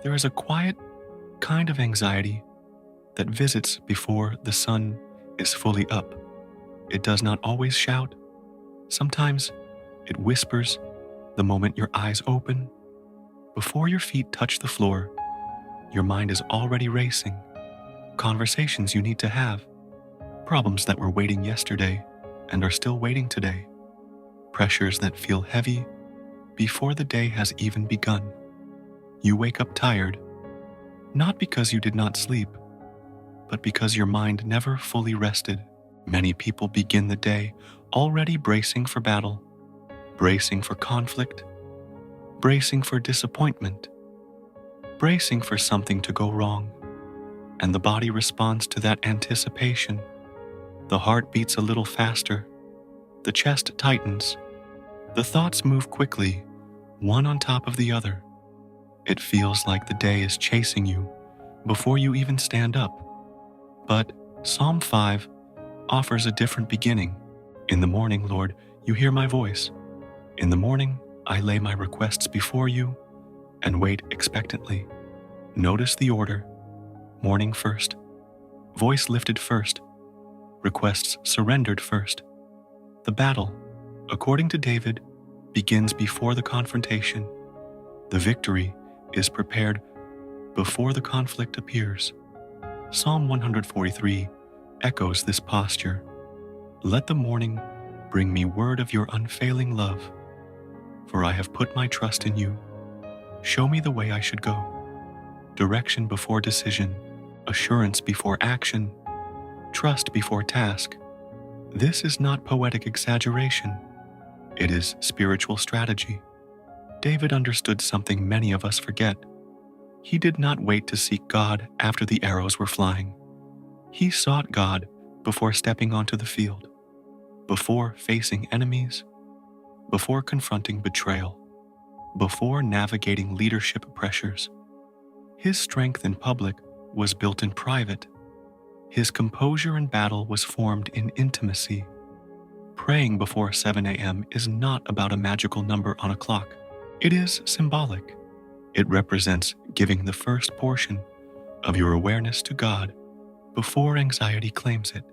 There is a quiet kind of anxiety that visits before the sun is fully up. It does not always shout. Sometimes it whispers the moment your eyes open. Before your feet touch the floor, your mind is already racing. Conversations you need to have, problems that were waiting yesterday and are still waiting today, pressures that feel heavy before the day has even begun. You wake up tired, not because you did not sleep, but because your mind never fully rested. Many people begin the day already bracing for battle, bracing for conflict, bracing for disappointment, bracing for something to go wrong. And the body responds to that anticipation. The heart beats a little faster, the chest tightens, the thoughts move quickly, one on top of the other. It feels like the day is chasing you before you even stand up. But Psalm 5 offers a different beginning. In the morning, Lord, you hear my voice. In the morning, I lay my requests before you and wait expectantly. Notice the order. Morning first, voice lifted first, requests surrendered first. The battle, according to David, begins before the confrontation. The victory is prepared before the conflict appears. Psalm 143 echoes this posture. Let the morning bring me word of your unfailing love, for I have put my trust in you. Show me the way I should go, direction before decision, assurance before action, trust before task. This is not poetic exaggeration. It is spiritual strategy. David understood something many of us forget. He did not wait to seek God after the arrows were flying. He sought God before stepping onto the field, before facing enemies, before confronting betrayal, before navigating leadership pressures. His strength in public was built in private. His composure in battle was formed in intimacy. Praying before 7 a.m. is not about a magical number on a clock. It is symbolic. It represents giving the first portion of your awareness to God before anxiety claims it.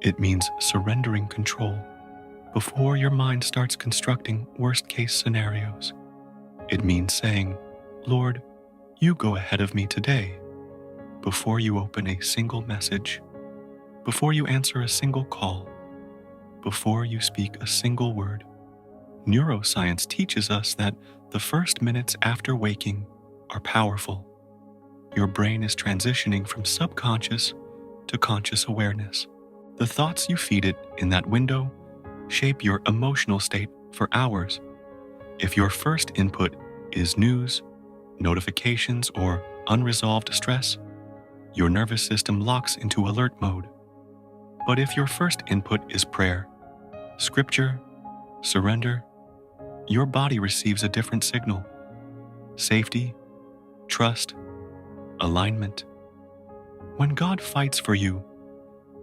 It means surrendering control before your mind starts constructing worst-case scenarios. It means saying, Lord, you go ahead of me today, before you open a single message, before you answer a single call, before you speak a single word. Neuroscience teaches us that the first minutes after waking are powerful. Your brain is transitioning from subconscious to conscious awareness. The thoughts you feed it in that window shape your emotional state for hours. If your first input is news, notifications, or unresolved stress, your nervous system locks into alert mode. But if your first input is prayer, scripture, surrender, your body receives a different signal. Safety, trust, alignment. When God fights for you,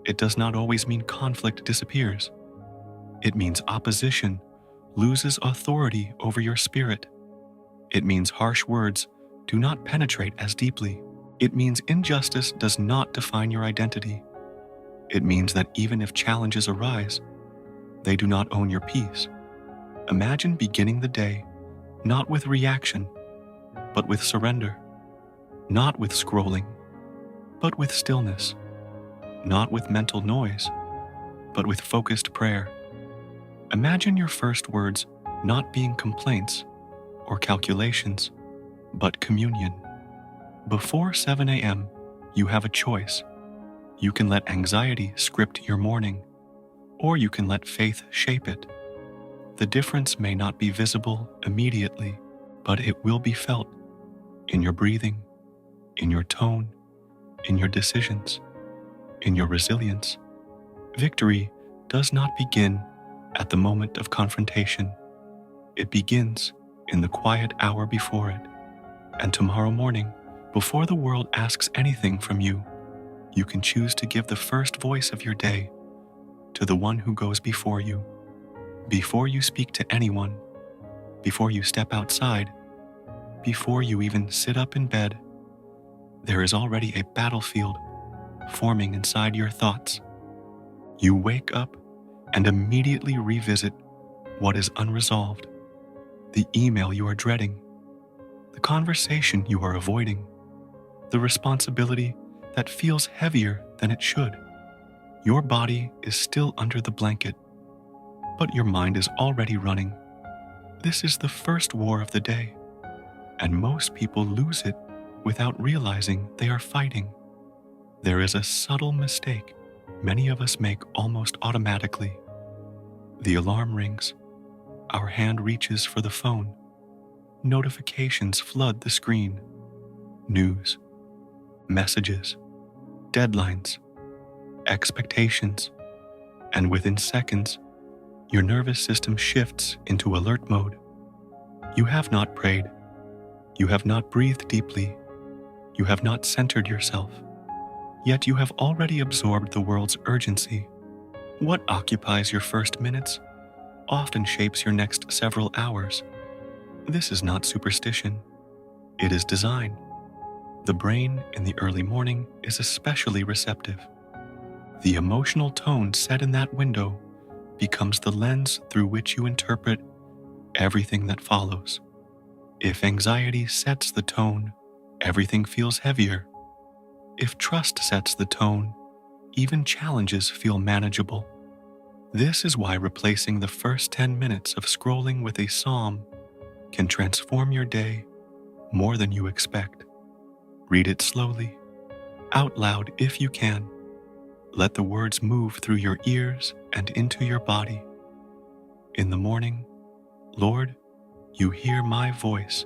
it does not always mean conflict disappears. It means opposition loses authority over your spirit. It means harsh words do not penetrate as deeply. It means injustice does not define your identity. It means that even if challenges arise, they do not own your peace. Imagine beginning the day not with reaction, but with surrender. Not with scrolling, but with stillness. Not with mental noise, but with focused prayer. Imagine your first words not being complaints or calculations, but communion. Before 7 a.m., you have a choice. You can let anxiety script your morning, or you can let faith shape it. The difference may not be visible immediately, but it will be felt in your breathing, in your tone, in your decisions, in your resilience. Victory does not begin at the moment of confrontation. It begins in the quiet hour before it. And tomorrow morning, before the world asks anything from you, you can choose to give the first voice of your day to the one who goes before you. Before you speak to anyone, before you step outside, before you even sit up in bed, there is already a battlefield forming inside your thoughts. You wake up and immediately revisit what is unresolved, the email you are dreading, the conversation you are avoiding, the responsibility that feels heavier than it should. Your body is still under the blanket, but your mind is already running. This is the first war of the day, and most people lose it without realizing they are fighting. There is a subtle mistake many of us make almost automatically. The alarm rings. Our hand reaches for the phone. Notifications flood the screen. News, messages, deadlines, expectations, and within seconds, your nervous system shifts into alert mode. You have not prayed. You have not breathed deeply. You have not centered yourself. Yet you have already absorbed the world's urgency. What occupies your first minutes often shapes your next several hours. This is not superstition. It is design. The brain in the early morning is especially receptive. The emotional tone set in that window becomes the lens through which you interpret everything that follows. If anxiety sets the tone, everything feels heavier. If trust sets the tone, even challenges feel manageable. This is why replacing the first 10 minutes of scrolling with a psalm can transform your day more than you expect. Read it slowly, out loud if you can. Let the words move through your ears and into your body. In the morning, Lord, you hear my voice.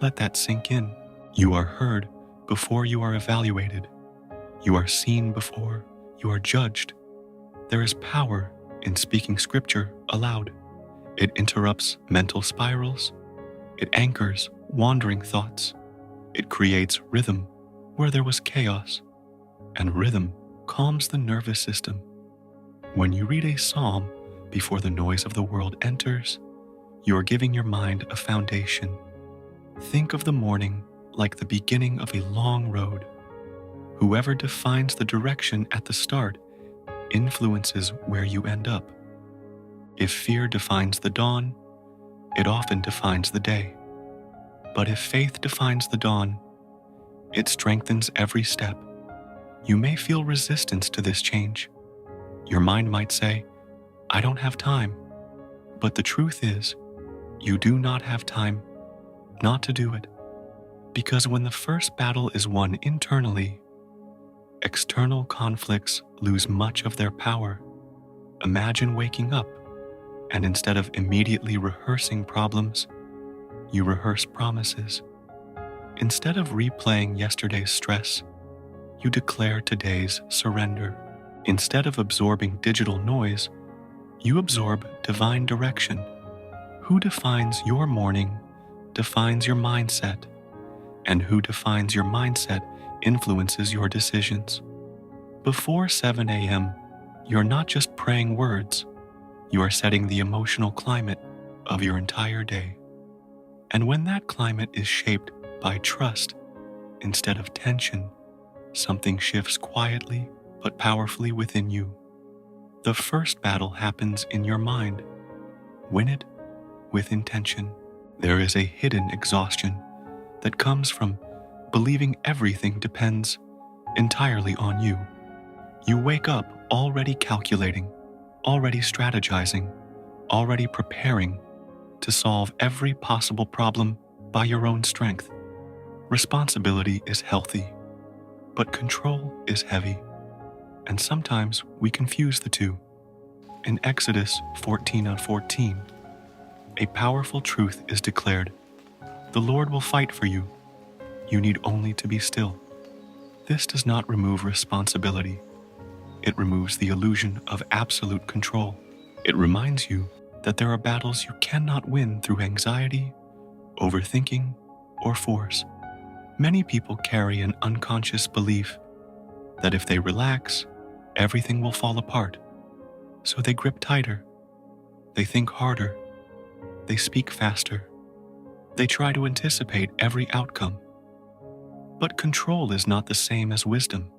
Let that sink in. You are heard before you are evaluated. You are seen before you are judged. There is power in speaking scripture aloud. It interrupts mental spirals. It anchors wandering thoughts. It creates rhythm where there was chaos. And rhythm calms the nervous system. When you read a psalm before the noise of the world enters, you are giving your mind a foundation. Think of the morning like the beginning of a long road. Whoever defines the direction at the start influences where you end up. If fear defines the dawn, it often defines the day. But if faith defines the dawn, it strengthens every step. You may feel resistance to this change. Your mind might say, I don't have time. But the truth is, you do not have time not to do it. Because when the first battle is won internally, external conflicts lose much of their power. Imagine waking up, and instead of immediately rehearsing problems, you rehearse promises. Instead of replaying yesterday's stress, you declare today's surrender. Instead of absorbing digital noise, you absorb divine direction. Who defines your morning defines your mindset, and who defines your mindset influences your decisions. Before 7 a.m., you're not just praying words, you are setting the emotional climate of your entire day. And when that climate is shaped by trust instead of tension, something shifts quietly but powerfully within you. The first battle happens in your mind. Win it with intention. There is a hidden exhaustion that comes from believing everything depends entirely on you. You wake up already calculating, already strategizing, already preparing to solve every possible problem by your own strength. Responsibility is healthy, but control is heavy, and sometimes we confuse the two. In Exodus 14:14, a powerful truth is declared. The Lord will fight for you. You need only to be still. This does not remove responsibility. It removes the illusion of absolute control. It reminds you that there are battles you cannot win through anxiety, overthinking, or force. Many people carry an unconscious belief that if they relax, everything will fall apart. So they grip tighter, they think harder, they speak faster, They try to anticipate every outcome. But control is not the same as wisdom,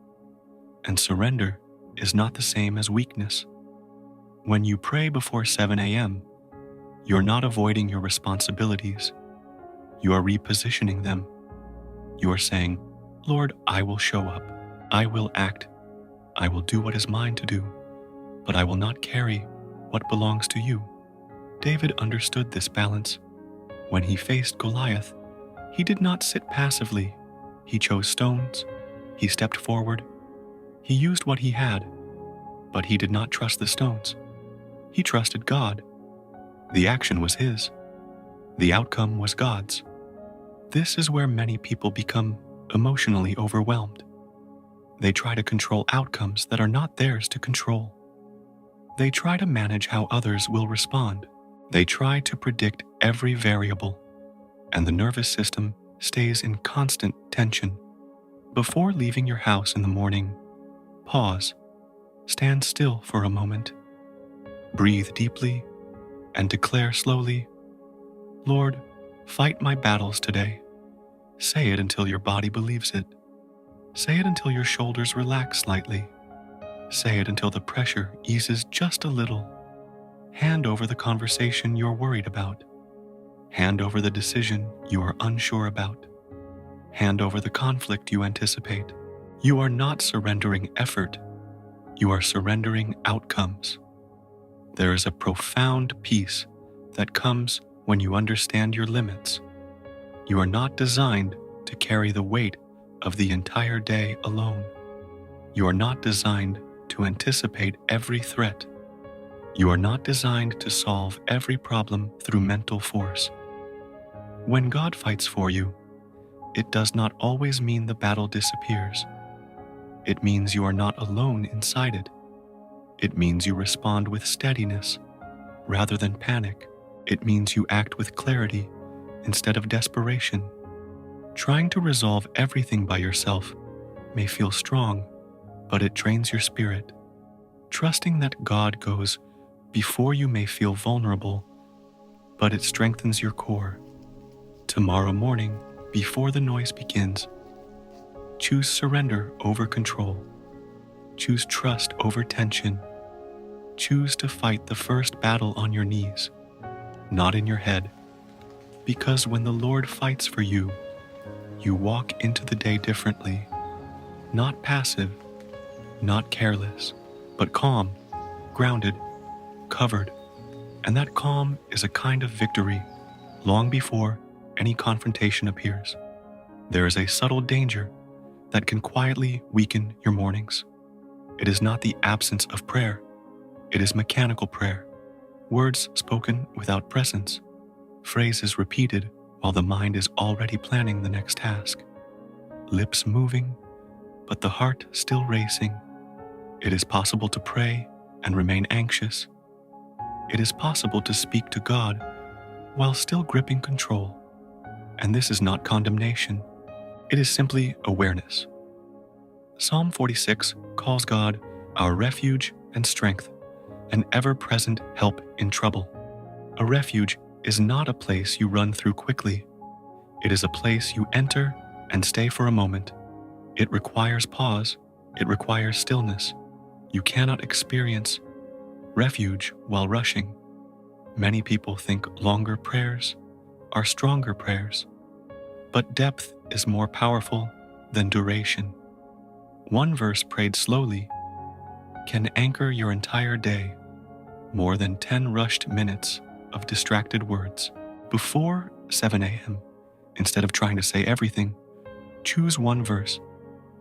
and surrender is not the same as weakness. When you pray before 7 a.m., you're not avoiding your responsibilities. You are repositioning them. You are saying, Lord, I will show up. I will act. I will do what is mine to do, but I will not carry what belongs to you. David understood this balance. When he faced Goliath, he did not sit passively. He chose stones. He stepped forward. He used what he had, but he did not trust the stones. He trusted God. The action was his. The outcome was God's. This is where many people become emotionally overwhelmed. They try to control outcomes that are not theirs to control. They try to manage how others will respond. They try to predict every variable, and the nervous system stays in constant tension. Before leaving your house in the morning, pause, stand still for a moment, breathe deeply, and declare slowly, Lord, fight my battles today. Say it until your body believes it. Say it until your shoulders relax slightly. Say it until the pressure eases just a little. Hand over the conversation you're worried about. Hand over the decision you are unsure about. Hand over the conflict you anticipate. You are not surrendering effort. You are surrendering outcomes. There is a profound peace that comes when you understand your limits. You are not designed to carry the weight of the entire day alone. You are not designed to anticipate every threat. You are not designed to solve every problem through mental force. When God fights for you, it does not always mean the battle disappears. It means you are not alone inside it. It means you respond with steadiness rather than panic. It means you act with clarity instead of desperation. Trying to resolve everything by yourself may feel strong, but it drains your spirit. Trusting that God goes before you may feel vulnerable, but it strengthens your core. Tomorrow morning, before the noise begins, choose surrender over control. Choose trust over tension. Choose to fight the first battle on your knees, not in your head. Because when the Lord fights for you, you walk into the day differently, not passive, not careless, but calm, grounded, covered. And that calm is a kind of victory long before any confrontation appears. There is a subtle danger that can quietly weaken your mornings. It is not the absence of prayer. It is mechanical prayer. Words spoken without presence. Phrases repeated while the mind is already planning the next task. Lips moving, but the heart still racing. It is possible to pray and remain anxious. It is possible to speak to God while still gripping control. And this is not condemnation. It is simply awareness. Psalm 46 calls God our refuge and strength, an ever-present help in trouble. A refuge is not a place you run through quickly. It is a place you enter and stay for a moment. It requires pause. It requires stillness. You cannot experience refuge while rushing. Many people think longer prayers are stronger prayers, but depth is more powerful than duration. One verse prayed slowly can anchor your entire day more than 10 rushed minutes of distracted words. Before 7 a.m., instead of trying to say everything, choose one verse,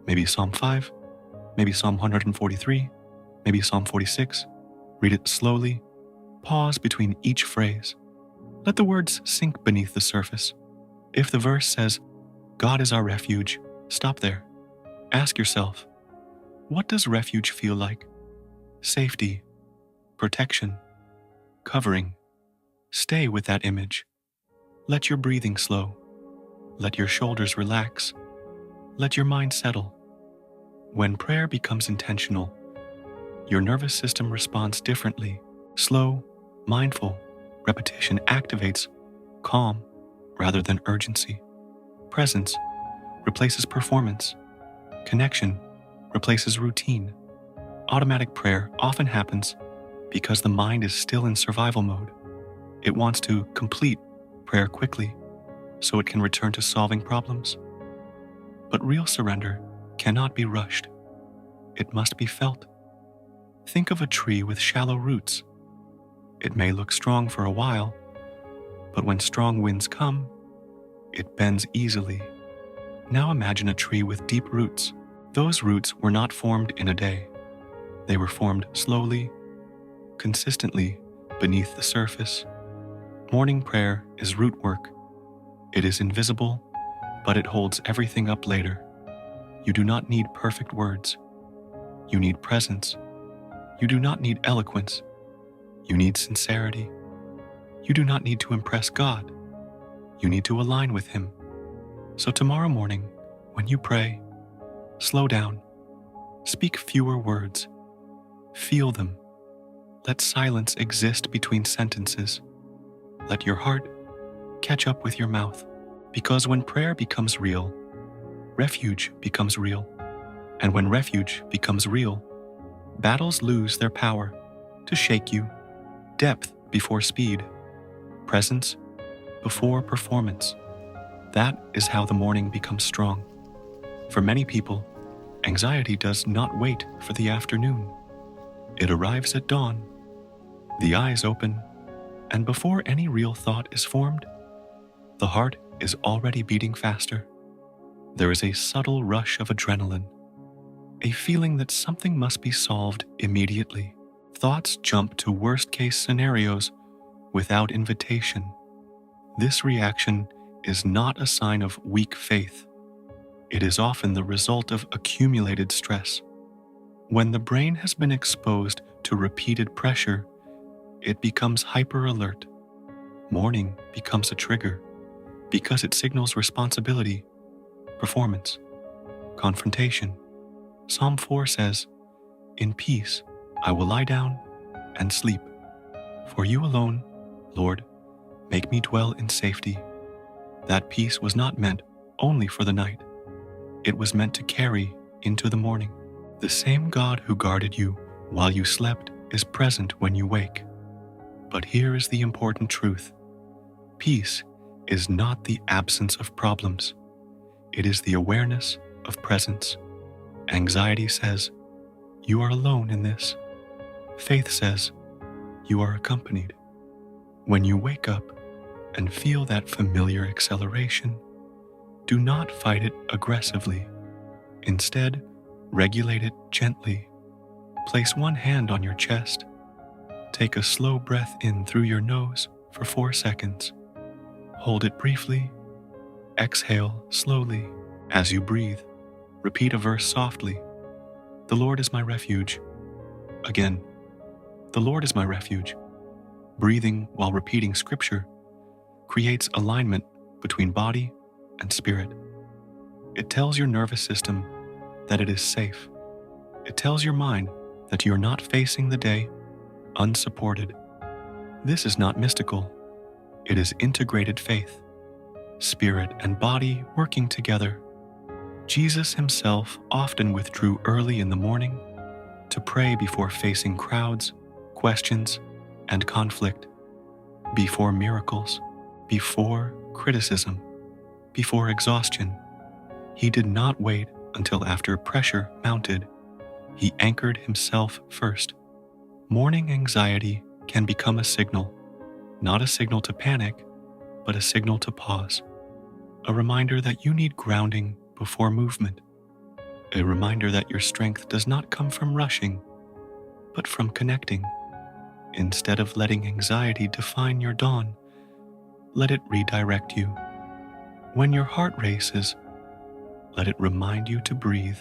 maybe Psalm 5, maybe Psalm 143, maybe Psalm 46. Read it slowly. Pause between each phrase. Let the words sink beneath the surface. If the verse says, God is our refuge, stop there. Ask yourself, what does refuge feel like? Safety, protection, covering. Stay with that image. Let your breathing slow. Let your shoulders relax. Let your mind settle. When prayer becomes intentional, your nervous system responds differently. Slow, mindful repetition activates calm, rather than urgency. Presence replaces performance. Connection replaces routine. Automatic prayer often happens because the mind is still in survival mode. It wants to complete prayer quickly so it can return to solving problems. But real surrender cannot be rushed. It must be felt. Think of a tree with shallow roots. It may look strong for a while, but when strong winds come, it bends easily. Now imagine a tree with deep roots. Those roots were not formed in a day. They were formed slowly, consistently beneath the surface. Morning prayer is root work. It is invisible, but it holds everything up later. You do not need perfect words. You need presence. You do not need eloquence. You need sincerity. You do not need to impress God. You need to align with Him. So tomorrow morning, when you pray, slow down. Speak fewer words. Feel them. Let silence exist between sentences. Let your heart catch up with your mouth. Because when prayer becomes real, refuge becomes real. And when refuge becomes real, battles lose their power to shake you. Depth before speed. Presence before performance. That is how the morning becomes strong. For many people, anxiety does not wait for the afternoon. It arrives at dawn. The eyes open, and before any real thought is formed, the heart is already beating faster. There is a subtle rush of adrenaline, a feeling that something must be solved immediately. Thoughts jump to worst-case scenarios without invitation. This reaction is not a sign of weak faith. It is often the result of accumulated stress. When the brain has been exposed to repeated pressure, it becomes hyper-alert. Morning becomes a trigger because it signals responsibility, performance, confrontation. Psalm 4 says, "In peace I will lie down and sleep. For you alone, Lord, make me dwell in safety." That peace was not meant only for the night. It was meant to carry into the morning. The same God who guarded you while you slept is present when you wake. But here is the important truth. Peace is not the absence of problems. It is the awareness of presence. Anxiety says, "You are alone in this." Faith says, "You are accompanied." When you wake up and feel that familiar acceleration, do not fight it aggressively. Instead, regulate it gently. Place one hand on your chest. Take a slow breath in through your nose for 4 seconds. Hold it briefly. Exhale slowly. As you breathe, repeat a verse softly. "The Lord is my refuge." Again, "The Lord is my refuge." Breathing while repeating scripture creates alignment between body and spirit. It tells your nervous system that it is safe. It tells your mind that you are not facing the day unsupported. This is not mystical. It is integrated faith, spirit and body working together. Jesus himself often withdrew early in the morning to pray before facing crowds, questions, and conflict, before miracles, before criticism, before exhaustion. He did not wait until after pressure mounted. He anchored himself first. Morning anxiety can become a signal, not a signal to panic, but a signal to pause. A reminder that you need grounding before movement. A reminder that your strength does not come from rushing, but from connecting. Instead of letting anxiety define your dawn, let it redirect you. When your heart races, let it remind you to breathe.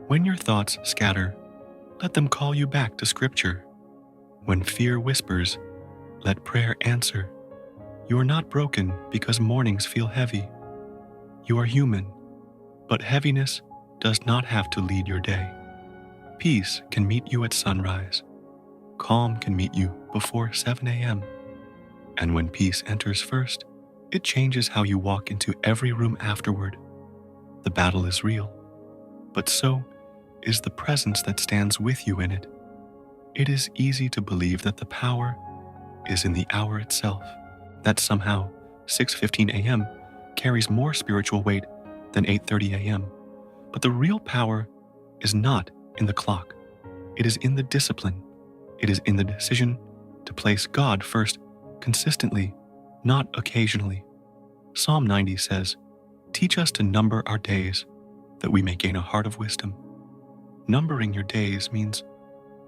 When your thoughts scatter, let them call you back to Scripture. When fear whispers, let prayer answer. You are not broken because mornings feel heavy. You are human, but heaviness does not have to lead your day. Peace can meet you at sunrise. Calm can meet you before 7 a.m. And when peace enters first, It changes how you walk into every room afterward. The battle is real, but so is the presence that stands with you in it. It is easy to believe that the power is in the hour itself, that somehow 6:15 a.m. carries more spiritual weight than 8:30 a.m. But the real power is not in the clock. It is in the discipline. It is in the decision to place God first consistently, not occasionally. Psalm 90 says, "Teach us to number our days, that we may gain a heart of wisdom." Numbering your days means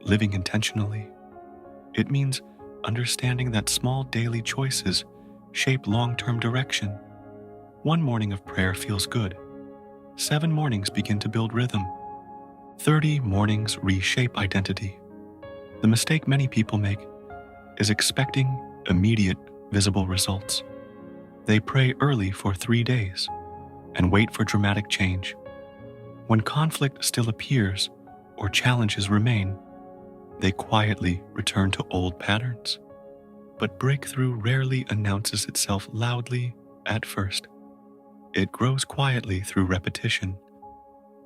living intentionally. It means understanding that small daily choices shape long-term direction. One morning of prayer feels good. 7 mornings begin to build rhythm. 30 mornings reshape identity. The mistake many people make is expecting immediate, visible results. They pray early for 3 days and wait for dramatic change. When conflict still appears or challenges remain, they quietly return to old patterns. But breakthrough rarely announces itself loudly at first. It grows quietly through repetition.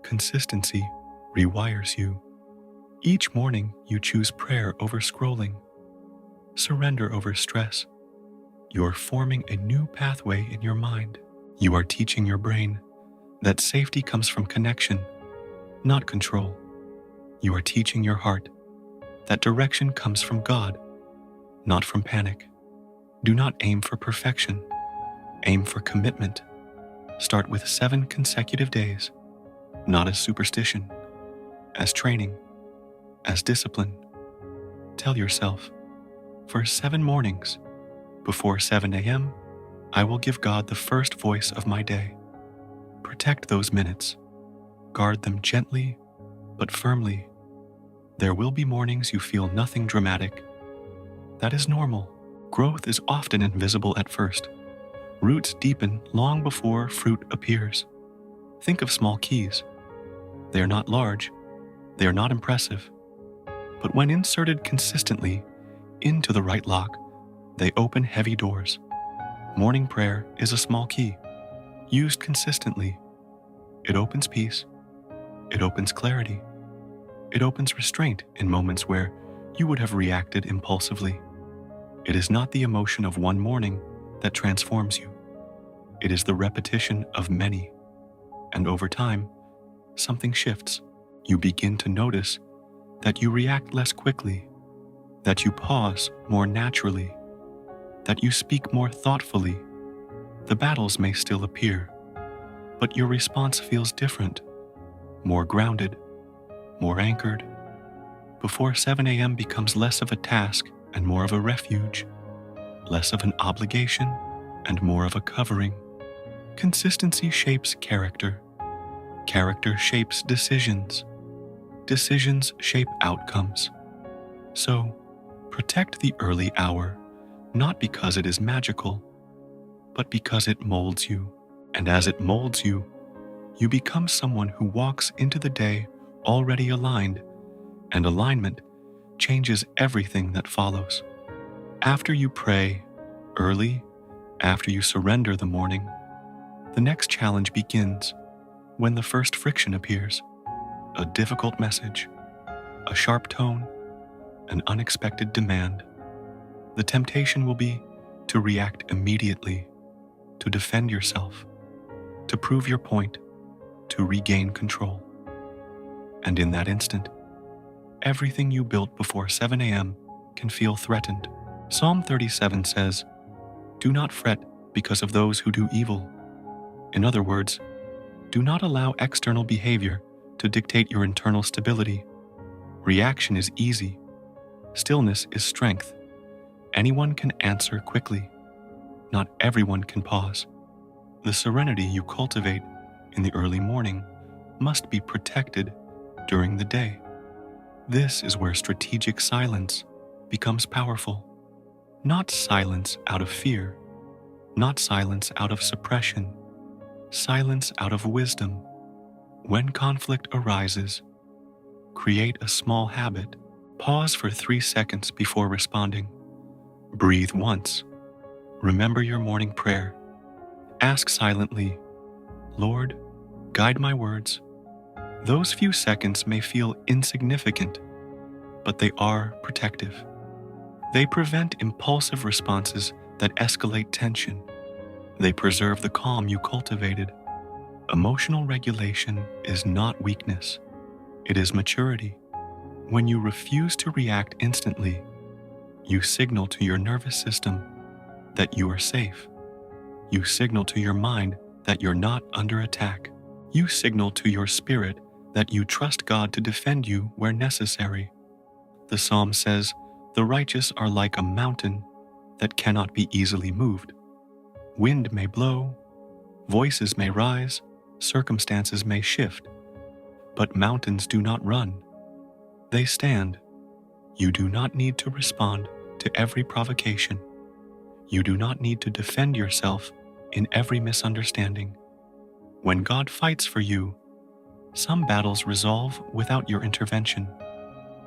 Consistency rewires you. Each morning you choose prayer over scrolling, surrender over stress. You're forming a new pathway in your mind. You are teaching your brain that safety comes from connection, not control. You are teaching your heart that direction comes from God, not from panic. Do not aim for perfection. Aim for commitment. Start with 7 consecutive days, not as superstition, as training, as discipline. Tell yourself, for 7 mornings, before 7 a.m., I will give God the first voice of my day. Protect those minutes. Guard them gently, but firmly. There will be mornings you feel nothing dramatic. That is normal. Growth is often invisible at first. Roots deepen long before fruit appears. Think of small keys. They are not large. They are not impressive. But when inserted consistently into the right lock, they open heavy doors. Morning prayer is a small key. Used consistently, it opens peace. It opens clarity. It opens restraint in moments where you would have reacted impulsively. It is not the emotion of one morning that transforms you. It is the repetition of many. And over time, something shifts. You begin to notice that you react less quickly, that you pause more naturally, that you speak more thoughtfully. The battles may still appear, but your response feels different, more grounded, more anchored. Before 7 a.m. becomes less of a task and more of a refuge, less of an obligation and more of a covering. Consistency shapes character. Character shapes decisions. Decisions shape outcomes. So, protect the early hour, not because it is magical, but because it molds you. And as it molds you, you become someone who walks into the day already aligned, and alignment changes everything that follows. After you pray early, after you surrender the morning, the next challenge begins when the first friction appears. A difficult message, a sharp tone, an unexpected demand. The temptation will be to react immediately, to defend yourself, to prove your point, to regain control. And in that instant, everything you built before 7 a.m. can feel threatened. Psalm 37 says, "Do not fret because of those who do evil." In other words, do not allow external behavior to dictate your internal stability. Reaction is easy. Stillness is strength. Anyone can answer quickly. Not everyone can pause. The serenity you cultivate in the early morning must be protected during the day. This is where strategic silence becomes powerful. Not silence out of fear, not silence out of suppression, silence out of wisdom. When conflict arises, create a small habit. Pause for 3 seconds before responding. Breathe once. Remember your morning prayer ask silently, Lord, guide my words. Those few seconds may feel insignificant, but they are protective. They prevent impulsive responses that escalate tension. They preserve the calm you cultivated. Emotional regulation is not weakness. It is maturity. When you refuse to react instantly, you signal to your nervous system that you are safe. You signal to your mind that you're not under attack. You signal to your spirit that you trust God to defend you where necessary. The psalm says, "The righteous are like a mountain that cannot be easily moved. Wind may blow, voices may rise, circumstances may shift, but mountains do not run. They stand. You do not need to respond to every provocation. You do not need to defend yourself in every misunderstanding. When God fights for you, some battles resolve without your intervention.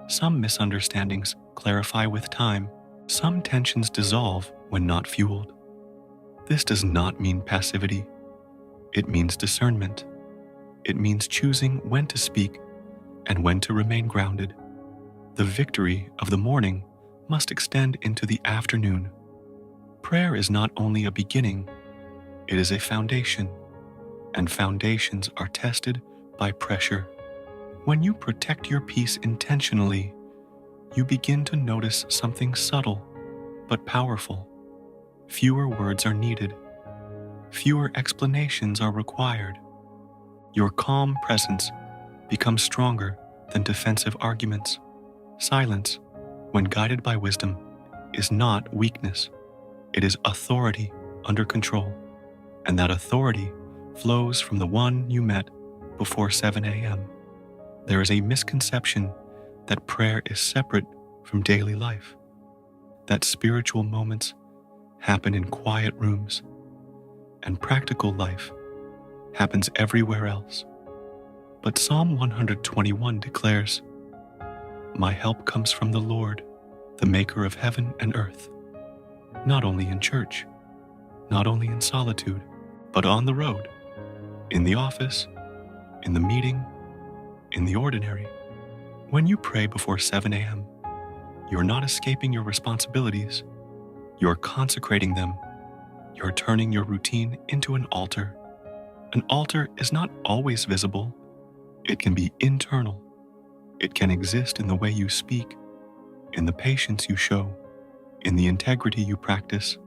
Some misunderstandings clarify with time. Some tensions dissolve when not fueled. This does not mean passivity. It means discernment. It means choosing when to speak and when to remain grounded. The victory of the morning must extend into the afternoon. Prayer is not only a beginning, it is a foundation, and foundations are tested by pressure. When you protect your peace intentionally, you begin to notice something subtle but powerful. Fewer words are needed. Fewer explanations are required. Your calm presence becomes stronger than defensive arguments. Silence, when guided by wisdom, is not weakness. It is authority under control, and that authority flows from the one you met before 7 a.m. There is a misconception that prayer is separate from daily life, that spiritual moments happen in quiet rooms, and practical life happens everywhere else. But Psalm 121 declares, "My help comes from the Lord, the maker of heaven and earth." Not only in church, not only in solitude, but on the road, in the office, in the meeting, in the ordinary. When you pray before 7 a.m., you're not escaping your responsibilities. You're consecrating them. You're turning your routine into an altar. An altar is not always visible. It can be internal. It can exist in the way you speak, in the patience you show, in the integrity you practice.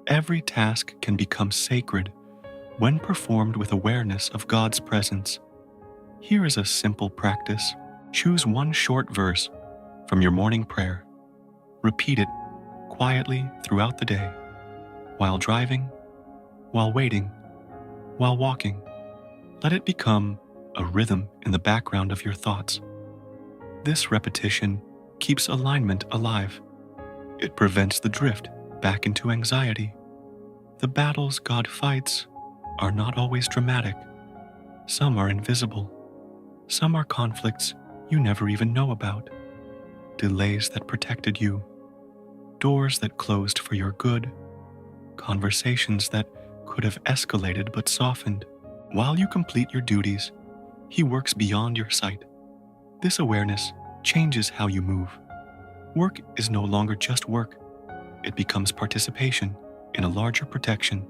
Every task can become sacred when performed with awareness of God's presence. Here is a simple practice. Choose one short verse from your morning prayer. Repeat it quietly throughout the day, while driving, while waiting, while walking. Let it become a rhythm in the background of your thoughts. This repetition keeps alignment alive. It prevents the drift back into anxiety. The battles God fights are not always dramatic. Some are invisible. Some are conflicts you never even know about. Delays that protected you. Doors that closed for your good. Conversations that could have escalated but softened. While you complete your duties, He works beyond your sight. This awareness changes how you move. Work is no longer just work. It becomes participation in a larger protection,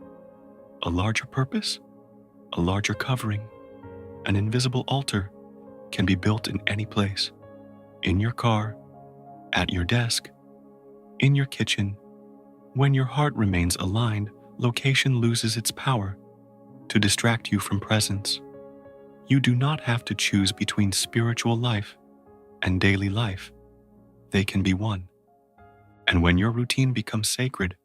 a larger purpose, a larger covering. An invisible altar can be built in any place, in your car, at your desk, in your kitchen. When your heart remains aligned, location loses its power to distract you from presence. You do not have to choose between spiritual life and daily life. They can be one. And when your routine becomes sacred,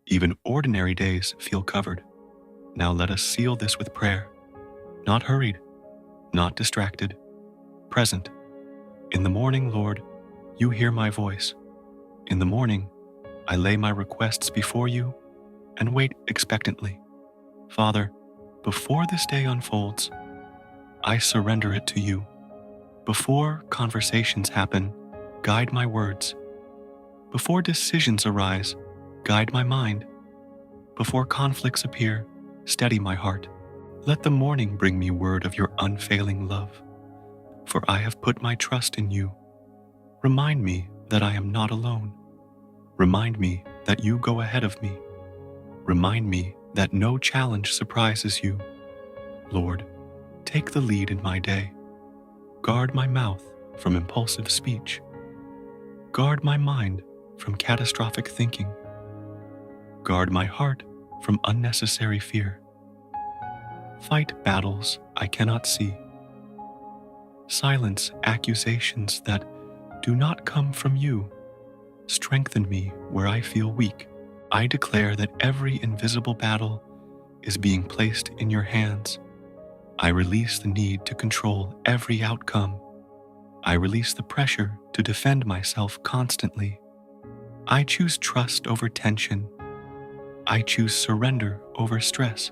even ordinary days feel covered. Now let us seal this with prayer. Not hurried, not distracted, present. In the morning, Lord, you hear my voice. In the morning, I lay my requests before you and wait expectantly. Father, before this day unfolds, I surrender it to you. Before conversations happen, guide my words. Before decisions arise, guide my mind. Before conflicts appear, Steady my heart. Let the morning bring me word of your unfailing love, for I have put my trust in you. Remind me that I am not alone. Remind me that you go ahead of me. Remind me that no challenge surprises you. Lord, take the lead in my day. Guard my mouth from impulsive speech. Guard my mind from catastrophic thinking. Guard my heart from unnecessary fear. Fight battles I cannot see. Silence accusations that do not come from you. Strengthen me where I feel weak. I declare that every invisible battle is being placed in your hands. I release the need to control every outcome. I release the pressure to defend myself constantly. I choose trust over tension. I choose surrender over stress.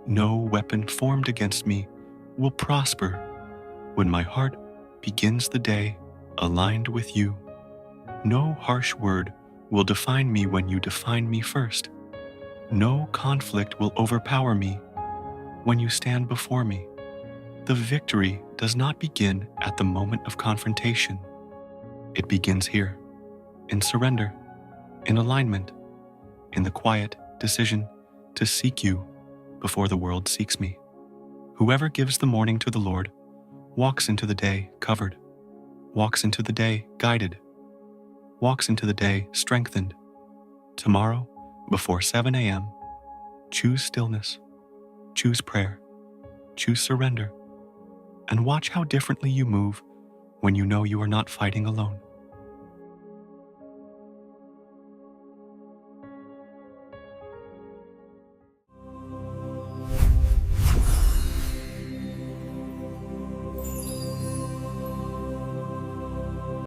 No weapon formed against me will prosper when my heart begins the day aligned with you. No harsh word will define me when you define me first. No conflict will overpower me when you stand before me. The victory does not begin at the moment of confrontation. It begins here, in surrender, in alignment, in the quiet decision to seek you before the world seeks me. Whoever gives the morning to the Lord walks into the day covered, walks into the day guided, walks into the day strengthened. Tomorrow, before 7 a.m., choose stillness, choose prayer, choose surrender, and watch how differently you move when you know you are not fighting alone.